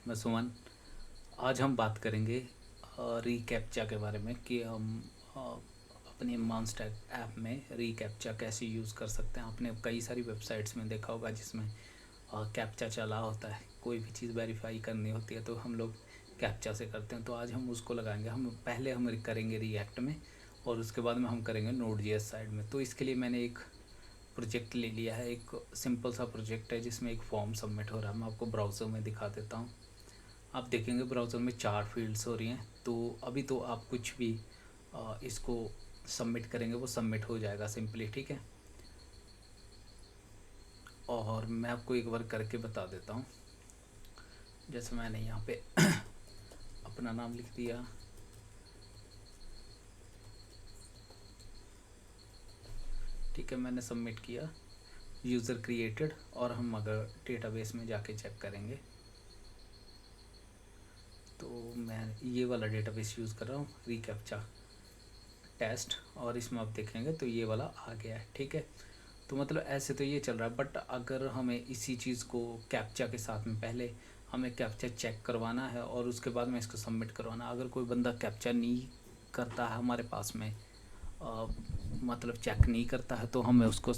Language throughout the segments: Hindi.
मैं सुमन। आज हम बात करेंगे रीकैप्चा के बारे में कि हम अ, अपने मॉन्स्टर ऐप में रीकैप्चा कैसे यूज़ कर सकते हैं। आपने कई सारी वेबसाइट्स में देखा होगा जिसमें कैप्चा चला होता है। कोई भी चीज़ वेरीफाई करनी होती है तो हम लोग कैप्चा से करते हैं। तो आज हम उसको लगाएंगे। हम करेंगे रिएक्ट में और उसके बाद में हम करेंगे नोड.js साइड में। तो इसके लिए मैंने एक प्रोजेक्ट ले लिया है। एक सिंपल सा प्रोजेक्ट है जिसमें एक फॉर्म सबमिट हो रहा है। मैं आपको ब्राउज़र में दिखा देता हूँ। आप देखेंगे ब्राउज़र में 4 फील्ड्स हो रही हैं। तो अभी तो आप कुछ भी इसको सबमिट करेंगे वो सबमिट हो जाएगा सिंपली, ठीक है। और मैं आपको एक बार करके बता देता हूँ। जैसे मैंने यहाँ पे अपना नाम लिख दिया, ठीक है, मैंने सबमिट किया, यूज़र क्रिएटेड। और हम अगर डेटाबेस में जाके चेक करेंगे तो मैं ये वाला डेटाबेस यूज़ कर रहा हूँ, रीकैप्चा टेस्ट। और इसमें आप देखेंगे तो ये वाला आ गया है, ठीक है। तो मतलब ऐसे तो ये चल रहा है, बट अगर हमें इसी चीज़ को कैप्चा के साथ में पहले हमें कैप्चा चेक करवाना है और उसके बाद में इसको सबमिट करवाना। अगर कोई बंदा कैप्चा नहीं करता है हमारे पास में, मतलब चेक नहीं करता है, तो हमें उसको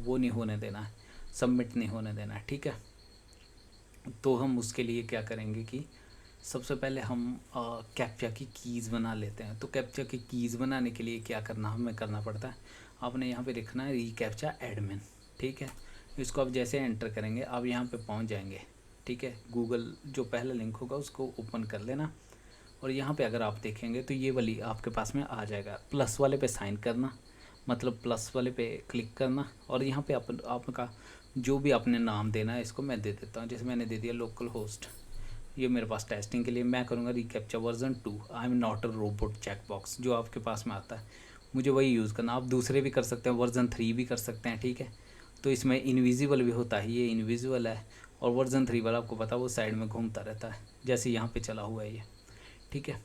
वो नहीं होने देना है, सबमिट नहीं होने देना है, ठीक है। तो हम उसके लिए क्या करेंगे कि सबसे पहले हम कैप्चा की कीज़ बना लेते हैं। तो कैप्चा की कीज़ बनाने के लिए क्या करना हमें करना पड़ता है, आपने यहाँ पे लिखना है रीकैप्चा एडमिन, ठीक है। इसको आप जैसे एंटर करेंगे आप यहाँ पे पहुँच जाएंगे, ठीक है। गूगल जो पहला लिंक होगा उसको ओपन कर लेना और यहाँ पे अगर आप देखेंगे तो ये वाली आपके पास में आ जाएगा। प्लस वाले पे साइन करना, मतलब प्लस वाले पे क्लिक करना और यहाँ पे आपका जो भी आपने नाम देना है, इसको मैं दे देता हूँ। जैसे मैंने दे दिया लोकल होस्ट। ये मेरे पास टेस्टिंग के लिए मैं करूँगा reCAPTCHA version 2 I am not a robot check box, जो आपके पास में आता है मुझे वही यूज़ करना। आप दूसरे भी कर सकते हैं, वर्जन 3 भी कर सकते हैं, ठीक है। तो इसमें इनविजिबल भी होता है, ये इनविजिबल है। और वर्जन 3 वाला आपको पता वो साइड में घूमता रहता है, जैसे यहाँ पे चला हुआ है ये, ठीक है।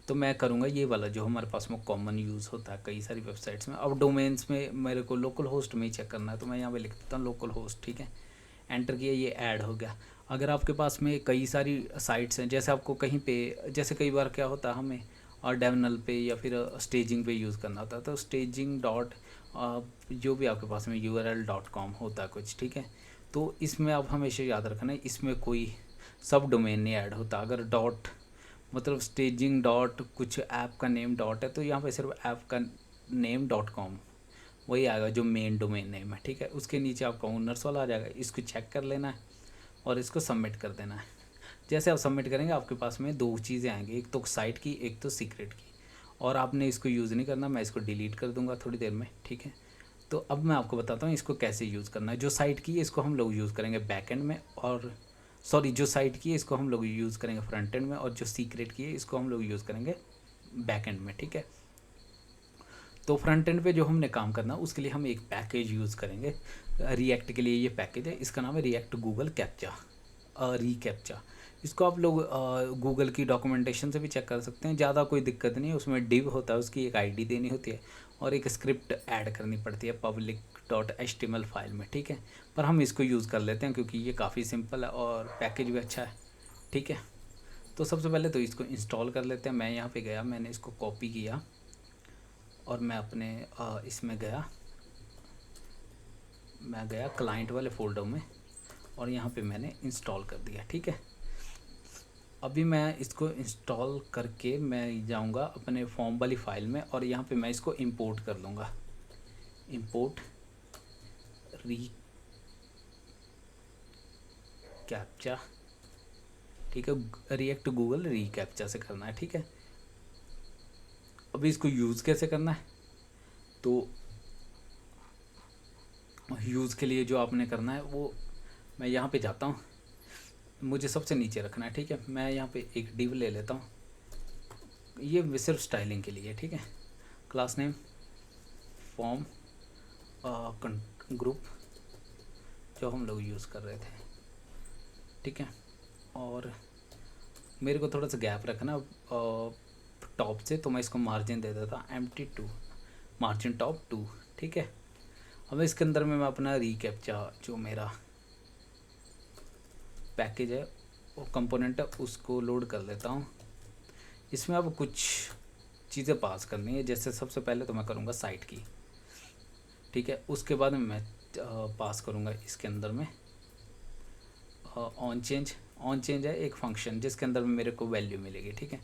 तो मैं करूँगा ये वाला जो हमारे पास में कॉमन यूज़ होता है कई सारी वेबसाइट्स में। अब डोमेन्स में मेरे को लोकल होस्ट में ही चेक करना है, तो मैं यहाँ पे लिख देता हूँ लोकल होस्ट, ठीक है। एंटर किया, ये ऐड हो गया। अगर आपके पास में कई सारी साइट्स हैं, जैसे आपको कहीं पे, जैसे कई बार क्या होता है हमें और डेवनल पे या फिर स्टेजिंग पे यूज़ करना होता है, तो स्टेजिंग डॉट जो भी आपके पास में url.com होता है कुछ, ठीक है। तो इसमें आप हमेशा याद रखना इसमें कोई सब डोमेन नहीं ऐड होता। अगर डॉट मतलब स्टेजिंग डॉट कुछ ऐप का नेम डॉट है तो यहाँ पे सिर्फ ऐप का नेम .com वही आएगा जो मेन डोमेन नेम है, ठीक है। उसके नीचे आपका ओनर्स वाला आ जाएगा, इसको चेक कर लेना है और इसको सबमिट कर देना है। जैसे आप सबमिट करेंगे आपके पास में दो चीज़ें आएंगी, एक तो साइट की, एक तो सीक्रेट की। और आपने इसको यूज़ नहीं करना, मैं इसको डिलीट कर दूंगा थोड़ी देर में, ठीक है। तो अब मैं आपको बताता हूँ इसको कैसे यूज़ करना है। जो साइट की है इसको हम लोग यूज़ करेंगे बैकएंड में, और सॉरी जो साइट की है इसको हम लोग यूज़ करेंगे फ्रंट एंड में, और जो सीक्रेट की है इसको हम लोग यूज़ करेंगे बैकएंड में, ठीक है। तो फ्रंट एंड पे जो हमने काम करना उसके लिए हम एक पैकेज यूज़ करेंगे रिएक्ट के लिए। ये पैकेज है, इसका नाम है रिएक्ट गूगल कैप्चा रीकैप्चा। इसको आप लोग गूगल की डॉक्यूमेंटेशन से भी चेक कर सकते हैं, ज़्यादा कोई दिक्कत नहीं है। उसमें डिव होता है, उसकी एक आईडी देनी होती है और एक स्क्रिप्ट ऐड करनी पड़ती है public.html फाइल में, ठीक है। पर हम इसको यूज़ कर लेते हैं क्योंकि ये काफ़ी सिंपल है और पैकेज भी अच्छा है, ठीक है। तो सबसे पहले तो इसको इंस्टॉल कर लेते हैं। मैं यहाँ पे गया, मैंने इसको कॉपी किया और मैं अपने इसमें गया, मैं गया क्लाइंट वाले फोल्डर में और यहाँ पे मैंने इंस्टॉल कर दिया, ठीक है। अभी मैं इसको इंस्टॉल करके मैं जाऊँगा अपने फॉर्म वाली फ़ाइल में और यहाँ पे मैं इसको इंपोर्ट कर लूँगा। इंपोर्ट री कैप्चा, ठीक है। रिएक्ट गूगल री कैप्चा से करना है, ठीक है। अभी इसको यूज़ कैसे करना है, तो यूज़ के लिए जो आपने करना है वो, मैं यहाँ पे जाता हूँ, मुझे सबसे नीचे रखना है, ठीक है। मैं यहाँ पे एक डिव ले लेता हूँ, ये सिर्फ स्टाइलिंग के लिए, ठीक है। क्लास नेम फॉर्म ग्रुप जो हम लोग यूज़ कर रहे थे, ठीक है। और मेरे को थोड़ा सा गैप रखना टॉप से, तो मैं इसको मार्जिन दे देता empty2 मार्जिन टॉप 2, ठीक है। अब इसके अंदर में मैं अपना रीकैप्चा जो मेरा पैकेज है कंपोनेंट है उसको लोड कर लेता हूँ। इसमें अब कुछ चीज़ें पास करनी है, जैसे सबसे पहले तो मैं करूँगा साइट की, ठीक है। उसके बाद में मैं पास करूँगा इसके अंदर में ऑन चेंज है एक फंक्शन जिसके अंदर में मेरे को वैल्यू मिलेगी, ठीक है।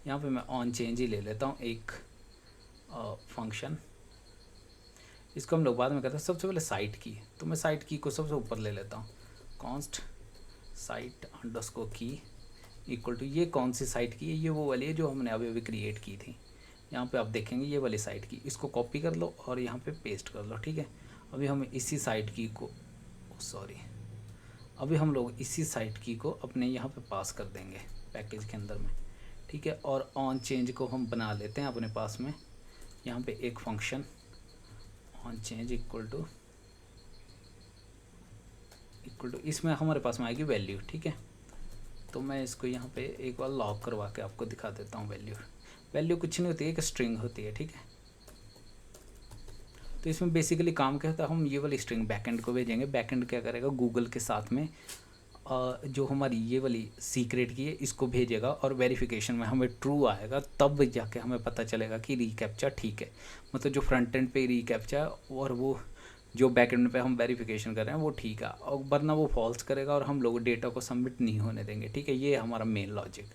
यहाँ पे मैं ऑन चेंज ही ले लेता हूँ एक फंक्शन। इसको हम लोग बाद में करते हैं। सबसे पहले साइट की, तो मैं साइट की को सबसे ऊपर ले लेता हूँ। कॉन्स्ट साइट अंडरस्कोर की इक्वल टू, ये कौन सी साइट की है, ये वो वाली है जो हमने अभी अभी क्रिएट की थी। यहाँ पे आप देखेंगे ये वाली साइट की, इसको कॉपी कर लो और यहाँ पे पेस्ट कर लो, ठीक है। अभी हम इसी साइट की को अभी हम लोग इसी साइट की को अपने यहाँ पे पास कर देंगे पैकेज के अंदर में, ठीक है। और ऑन चेंज को हम बना लेते हैं अपने पास में। यहाँ पे एक function on change equal to इसमें हमारे पास में आएगी वैल्यू, ठीक है। तो मैं इसको यहाँ पे एक बार लॉक करवा के आपको दिखा देता हूँ। वैल्यू कुछ नहीं होती है, एक स्ट्रिंग होती है, ठीक है। तो इसमें बेसिकली काम क्या होता है, हम ये वाली स्ट्रिंग बैकएंड को भेजेंगे। बैकएंड क्या करेगा, गूगल के साथ में जो हमारी ये वाली सीक्रेट की है इसको भेजेगा और वेरिफिकेशन में हमें ट्रू आएगा, तब जाके हमें पता चलेगा कि रीकैप्चा ठीक है। मतलब जो फ्रंट एंड पे रीकैप्चा और वो जो बैक एंड पे हम वेरिफिकेशन कर रहे हैं वो ठीक है, और वरना वो फॉल्स करेगा और हम लोग डेटा को सबमिट नहीं होने देंगे, ठीक है। ये हमारा मेन लॉजिक।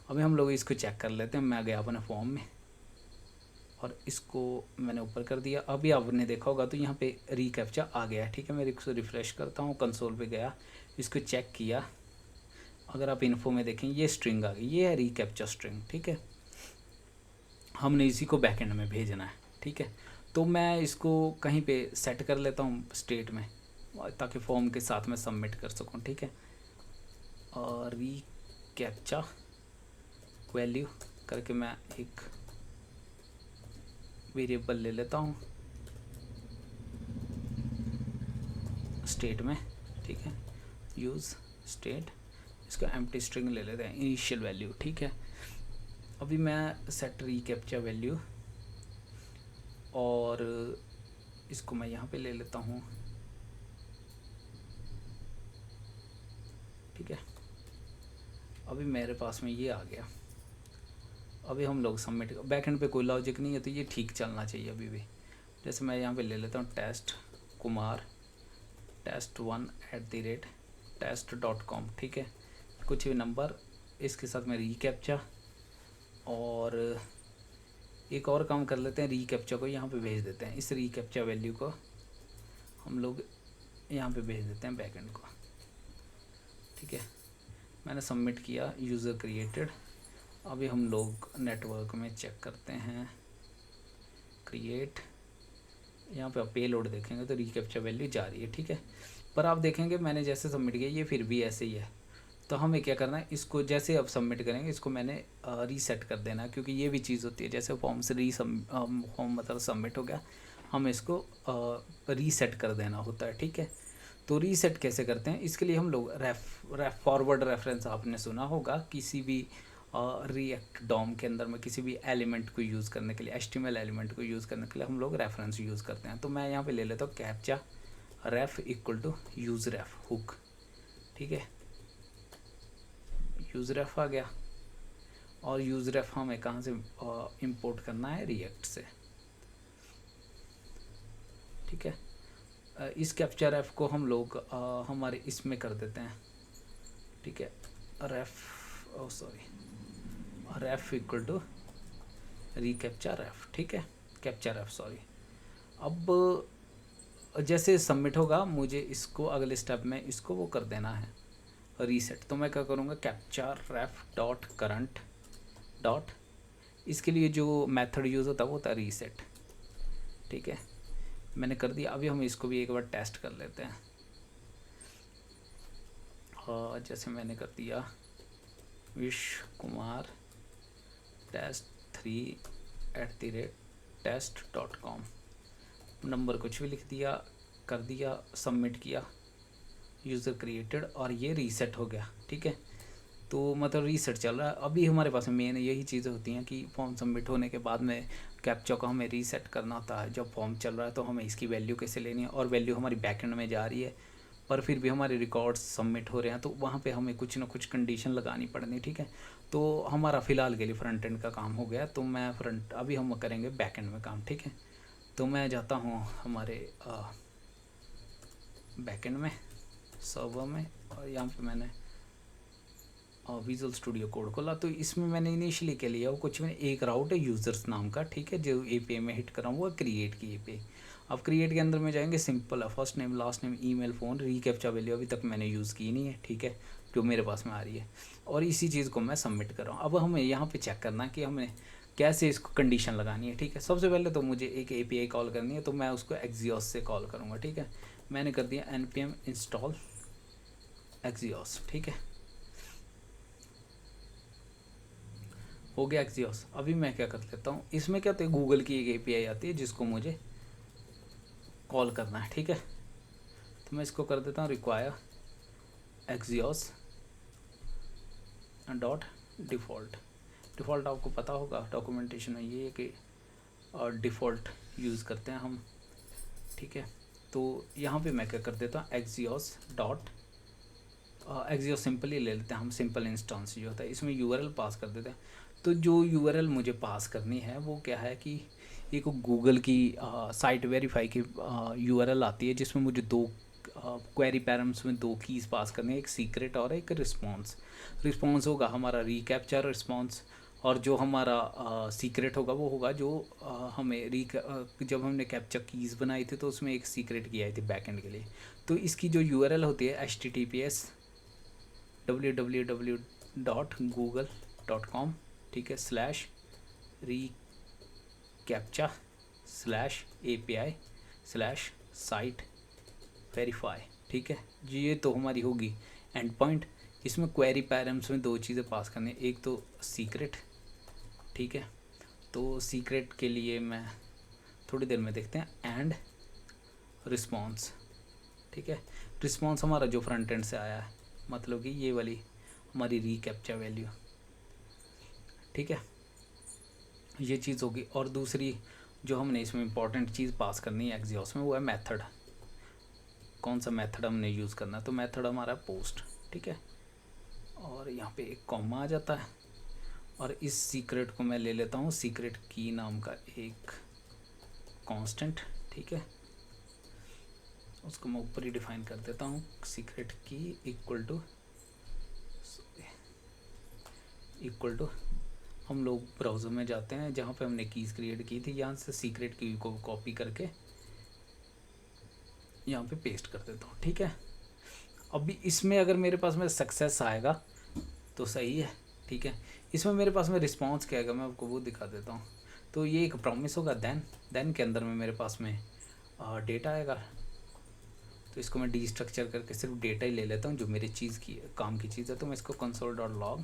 अभी हम लोग इसको चेक कर लेते हैं। मैं गया अपने फॉर्म में और इसको मैंने ऊपर कर दिया। अभी आपने देखा होगा तो यहाँ पे रीकैप्चा आ गया, ठीक है। मैं इसको रिफ़्रेश करता हूँ, कंसोल पे गया, इसको चेक किया। अगर आप इन्फो में देखें ये स्ट्रिंग आ गई, ये है रीकैप्चा स्ट्रिंग, ठीक है। हमने इसी को बैकएंड में भेजना है, ठीक है। तो मैं इसको कहीं पे सेट कर लेता हूँ स्टेट में, ताकि फॉर्म के साथ में सबमिट कर सकूँ, ठीक है। और रीकैप्चा वैल्यू करके मैं एक वेरिएबल ले लेता हूँ स्टेट में, ठीक है। यूज़ स्टेट, इसका एम्प्टी स्ट्रिंग ले लेते हैं, इनिशियल वैल्यू, ठीक है। अभी मैं सेट रीकैप्चा वैल्यू और इसको मैं यहाँ पे ले लेता हूँ, ठीक है। अभी मेरे पास में ये आ गया। अभी हम लोग सबमिट, बैकएंड पे कोई लॉजिक नहीं है तो ये ठीक चलना चाहिए अभी भी। जैसे मैं यहाँ पे ले लेता हूँ टेस्ट कुमार test1@test.com, ठीक है। कुछ भी नंबर, इसके साथ में रीकैप्चा, और एक और काम कर लेते हैं, रीकैप्चा को यहाँ पे भेज देते हैं। इस रीकैप्चा वैल्यू को हम लोग यहाँ पे भेज देते हैं बैकएंड को, ठीक है। मैंने सबमिट किया, यूज़र क्रिएटेड। अभी हम लोग नेटवर्क में चेक करते हैं, क्रिएट, यहाँ पे आप पेलोड देखेंगे तो रीकैप्चा वैल्यू जा रही है, ठीक है। पर आप देखेंगे मैंने जैसे सबमिट किया ये फिर भी ऐसे ही है। तो हमें क्या करना है, इसको जैसे अब सबमिट करेंगे इसको मैंने रीसेट कर देना है, क्योंकि ये भी चीज़ होती है। जैसे फॉर्म से फॉर्म मतलब सबमिट हो गया, हमें इसको रीसेट कर देना होता है, ठीक है। तो रीसेट कैसे करते हैं, इसके लिए हम लोग फॉरवर्ड रेफरेंस आपने सुना होगा किसी भी रिएक्ट डॉम के अंदर में किसी भी एलिमेंट को यूज़ करने के लिए, HTML एलिमेंट को यूज़ करने के लिए हम लोग रेफरेंस यूज़ करते हैं। तो मैं यहाँ पे ले लेता हूँ captcha ref equal to use ref hook, ठीक है। यूज़ रेफ आ गया, और यूज़ रेफ हमें कहाँ से इंपोर्ट करना है, रिएक्ट से, ठीक है। इस कैप्चा रेफ को हम लोग हमारे इसमें कर देते हैं, ठीक है। रेफ इक्वल टू रीकैप्चा रेफ, ठीक है, कैप्चा रेफ, सॉरी। अब जैसे सबमिट होगा मुझे इसको अगले स्टेप में इसको वो कर देना है रीसेट। तो मैं क्या करूँगा, कैप्चा रेफ डॉट करंट डॉट, इसके लिए जो मेथड यूज़ होता है वो होता है रीसेट, ठीक है। मैंने कर दिया। अभी हम इसको भी एक बार टेस्ट कर लेते हैं। जैसे मैंने कर दिया विश कुमार test3@test.com, नंबर कुछ भी लिख दिया, कर दिया, सबमिट किया, यूज़र क्रिएटेड, और ये रीसेट हो गया, ठीक है। तो मतलब रीसेट चल रहा है। अभी हमारे पास मेन यही चीज़ें होती हैं कि फॉर्म सबमिट होने के बाद में कैप्चा को हमें रीसेट करना होता है। जब फॉर्म चल रहा है तो हमें इसकी वैल्यू कैसे लेनी है, और वैल्यू हमारी बैकएंड में जा रही है पर फिर भी हमारे रिकॉर्ड्स सबमिट हो रहे हैं, तो वहाँ पे हमें कुछ ना कुछ कंडीशन लगानी पड़नी, ठीक है। तो हमारा फ़िलहाल के लिए फ्रंट एंड का काम हो गया, तो मैं अभी हम करेंगे बैक एंड में काम, ठीक है। तो मैं जाता हूँ हमारे बैक एंड में, सर्वर में, और यहाँ पे मैंने विजुअल स्टूडियो कोड खोला। तो इसमें मैंने इनिशियली क्या लिया, वो कुछ मैंने एक राउट है यूज़र्स नाम का, ठीक है, जो एपीआई में हिट कर रहा हूँ वो क्रिएट की एपीआई। अब क्रिएट के अंदर में जाएंगे, सिंपल है, first name last name email phone, reCAPTCHA value अभी तक मैंने यूज़ की नहीं है, ठीक है, जो मेरे पास में आ रही है, और इसी चीज़ को मैं सबमिट कर रहा हूँ। अब हमें यहाँ पे चेक करना है कि हमें कैसे इसको कंडीशन लगानी है, ठीक है। सबसे पहले तो मुझे एक एपीआई कॉल करनी है, तो मैं उसको एक्सियोस से कॉल करूँगा, ठीक है। मैंने कर दिया npm इंस्टॉल एक्सियोस, ठीक है, हो गया एक्सियोस। अभी मैं क्या कर लेता हूँ, इसमें क्या होता है, गूगल की एक एपीआई आती है जिसको मुझे कॉल करना है, ठीक है। तो मैं इसको कर देता हूँ require Axios dot default. Default आपको पता होगा डॉक्यूमेंटेशन में ये है कि डिफ़ॉल्ट यूज़ करते हैं हम, ठीक है। तो यहाँ पे मैं क्या कर देता हूँ, एक्सियोस डॉट एक्सियोस सिंपल ही ले लेते हैं हम, सिंपल इंस्टेंस जो होता है, इसमें यूआरएल पास कर देते हैं। तो जो यूआरएल मुझे पास करनी है वो क्या है कि एक गूगल की साइट वेरीफाई की यूआरएल आती है, जिसमें मुझे दो क्वेरी पैरम्स में दो कीज़ पास करनी है, एक सीक्रेट और एक रिस्पॉन्स। रिस्पॉन्स होगा हमारा रिकैप्चर रिस्पॉन्स, और जो हमारा सीक्रेट होगा वो होगा जो हमें जब हमने कैप्चर कीज़ बनाई थी तो उसमें एक सीक्रेट की आई थी बैकएंड के लिए। तो इसकी जो यूआरएल होती है https://www.google.com, ठीक है, /reCAPTCHA/API/site वेरीफाई, ठीक है जी। ये तो हमारी होगी एंड पॉइंट। इसमें क्वेरी पैरम्स में दो चीज़ें पास करनी है, एक तो सीक्रेट, ठीक है। तो सीक्रेट के लिए मैं थोड़ी देर में देखते हैं, एंड रिस्पॉन्स, ठीक है। रिस्पॉन्स हमारा जो फ्रंट एंड से आया है, मतलब कि ये वाली हमारी रीकैप्चा वैल्यू, ठीक है, ये चीज़ होगी। और दूसरी जो हमने इसमें इंपॉर्टेंट चीज़ पास करनी है एक्सियोस में, वो है मेथड। कौन सा मेथड हमने यूज़ करना है, तो मेथड हमारा पोस्ट, ठीक है, और यहाँ पे एक कॉमा आ जाता है, और इस सीक्रेट को मैं ले लेता हूँ सीक्रेट की नाम का एक कांस्टेंट, ठीक है, उसको मैं ऊपर ही डिफाइन कर देता हूँ, सीक्रेट की इक्वल टू हम लोग ब्राउज़र में जाते हैं जहाँ पे हमने कीज़ क्रिएट की थी, यहाँ से सीक्रेट की को कॉपी करके यहाँ पे पेस्ट कर देता हूँ, ठीक है। अभी इसमें अगर मेरे पास में सक्सेस आएगा तो सही है, ठीक है। इसमें मेरे पास में रिस्पॉन्स क्या आएगा मैं आपको वो दिखा देता हूँ। तो ये एक प्रॉमिस होगा, देन के अंदर में मेरे पास में डेटा आएगा। तो इसको मैं डी स्ट्रक्चर करके सिर्फ डेटा ही ले लेता हूँ जो मेरी चीज़ की काम की चीज़ है। तो मैं इसको console.log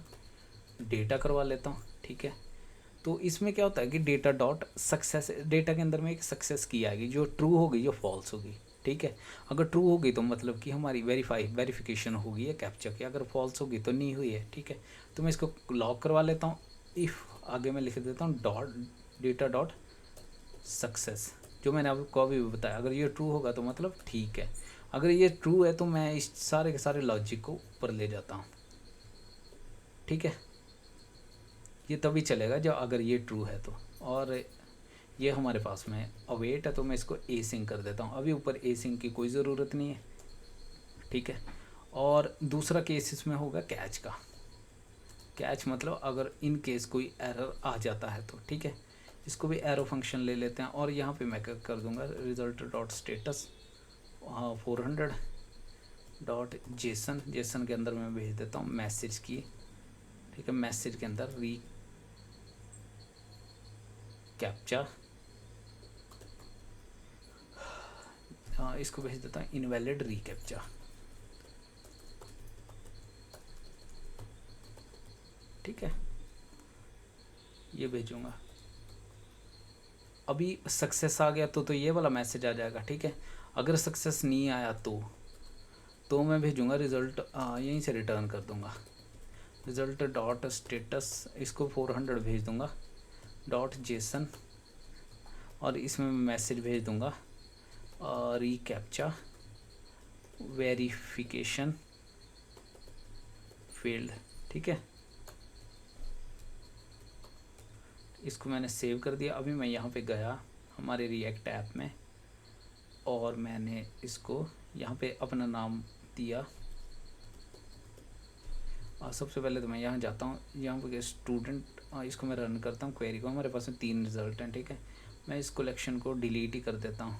डेटा करवा लेता हूँ, ठीक है। तो इसमें क्या होता है कि डेटा डॉट सक्सेस, डेटा के अंदर में एक सक्सेस की आएगी, जो ट्रू होगी जो फॉल्स होगी, ठीक है। अगर ट्रू होगी तो मतलब कि हमारी वेरिफिकेशन होगी है कैप्चा की, अगर फॉल्स होगी तो नहीं हुई है, ठीक है। तो मैं इसको लॉग करवा लेता हूँ। इफ़ आगे मैं लिख देता हूँ डॉट डेटा डॉट सक्सेस, जो मैंने आपको अभी बताया, अगर ये ट्रू होगा तो मतलब ठीक है, अगर ये ट्रू है तो मैं इस सारे के सारे लॉजिक को ऊपर ले जाता हूँ, ठीक है। ये तभी चलेगा जब अगर ये ट्रू है तो, और ये हमारे पास में अवेट है तो मैं इसको एसिंग कर देता हूँ। अभी ऊपर एसिंग की कोई ज़रूरत नहीं है, ठीक है। और दूसरा केस इसमें होगा कैच का। कैच मतलब अगर इन केस कोई एरर आ जाता है तो, ठीक है। इसको भी एरो फंक्शन ले लेते हैं, और यहाँ पे मैं क्या कर दूँगा, result dot status 400 dot JSON, Jason के अंदर मैं भेज देता हूँ मैसेज की, ठीक है। मैसेज के अंदर री कैप्चा, इसको भेज देता हूँ इनवैलिड रीकैप्चा, ठीक है, ये भेजूँगा। अभी सक्सेस आ गया तो ये वाला मैसेज आ जाएगा, ठीक है। अगर सक्सेस नहीं आया तो मैं भेजूँगा रिज़ल्ट, यहीं से रिटर्न कर दूँगा, रिज़ल्ट डॉट स्टेटस, इसको 400 भेज दूँगा डॉट जेसन, और इसमें मैं मैसेज भेज दूँगा रीकैप्चा वेरिफिकेशन फील्ड, ठीक है। इसको मैंने सेव कर दिया। अभी मैं यहाँ पे गया हमारे रिएक्ट ऐप में और मैंने इसको यहाँ पे अपना नाम दिया। सबसे पहले तो मैं यहाँ जाता हूँ, यहाँ पे स्टूडेंट, इसको मैं रन करता हूँ क्वेरी को। हमारे पास में 3 रिज़ल्ट हैं, ठीक है। मैं इस कलेक्शन को डिलीट ही कर देता हूँ,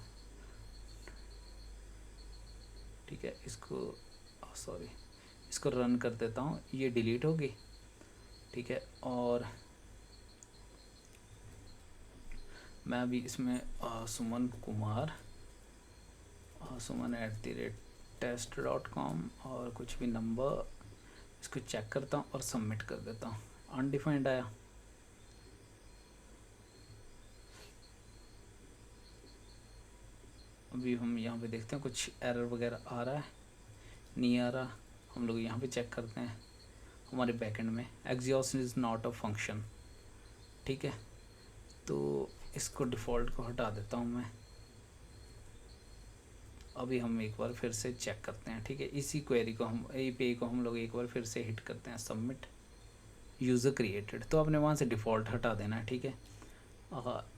ठीक है। इसको सॉरी, इसको रन कर देता हूँ, ये डिलीट होगी, ठीक है। और मैं अभी इसमें सुमन कुमार, suman@test.com और कुछ भी नंबर, इसको चेक करता हूँ और सबमिट कर देता हूँ। अनडिफाइंड आया। अभी हम यहाँ पे देखते हैं कुछ एरर वगैरह आ रहा है, नहीं आ रहा। हम लोग यहाँ पे चेक करते हैं हमारे बैकएंड में, Axios is not a function, ठीक है। तो इसको डिफ़ॉल्ट को हटा देता हूँ मैं। अभी हम एक बार फिर से चेक करते हैं, ठीक है। इसी क्वेरी को हम API को हम लोग एक बार फिर से हिट करते हैं, सबमिट यूज़र क्रिएटेड। तो आपने वहाँ से डिफ़ॉल्ट हटा देना है, ठीक है।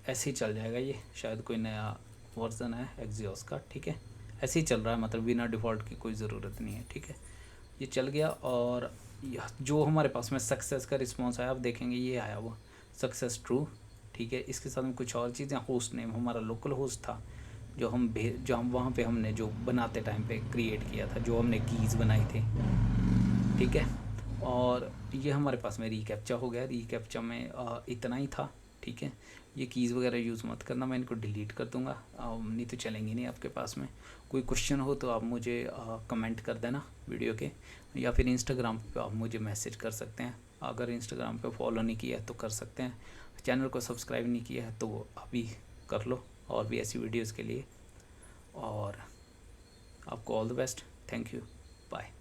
ऐसे ही चल जाएगा ये, शायद कोई नया वर्जन है एक्सियोस का, ठीक है। ऐसे ही चल रहा है, मतलब बिना डिफ़ॉल्ट की कोई ज़रूरत नहीं है, ठीक है। ये चल गया। और जो हमारे पास में सक्सेस का रिस्पॉन्स आया, आप देखेंगे ये आया हुआ सक्सेस ट्रू, ठीक है। इसके साथ में कुछ और चीज़ें, होस्ट नेम हमारा लोकल होस्ट था जो हम वहाँ पे हमने जो बनाते टाइम पे क्रिएट किया था, जो हमने कीज़ बनाई थी, ठीक है। और ये हमारे पास में रीकैप्चा हो गया। रीकैप्चा में इतना ही था, ठीक है। ये कीज़ वगैरह यूज़ मत करना, मैं इनको डिलीट कर दूँगा, नहीं तो चलेंगी नहीं आपके पास में। कोई क्वेश्चन हो तो आप मुझे कमेंट कर देना वीडियो के, या फिर इंस्टाग्राम पे आप मुझे मैसेज कर सकते हैं। अगर इंस्टाग्राम पे फॉलो नहीं किया है तो कर सकते हैं, चैनल को सब्सक्राइब नहीं किया है तो अभी कर लो, और भी ऐसी वीडियोज़ के लिए। और आपको all the best, thank you, bye.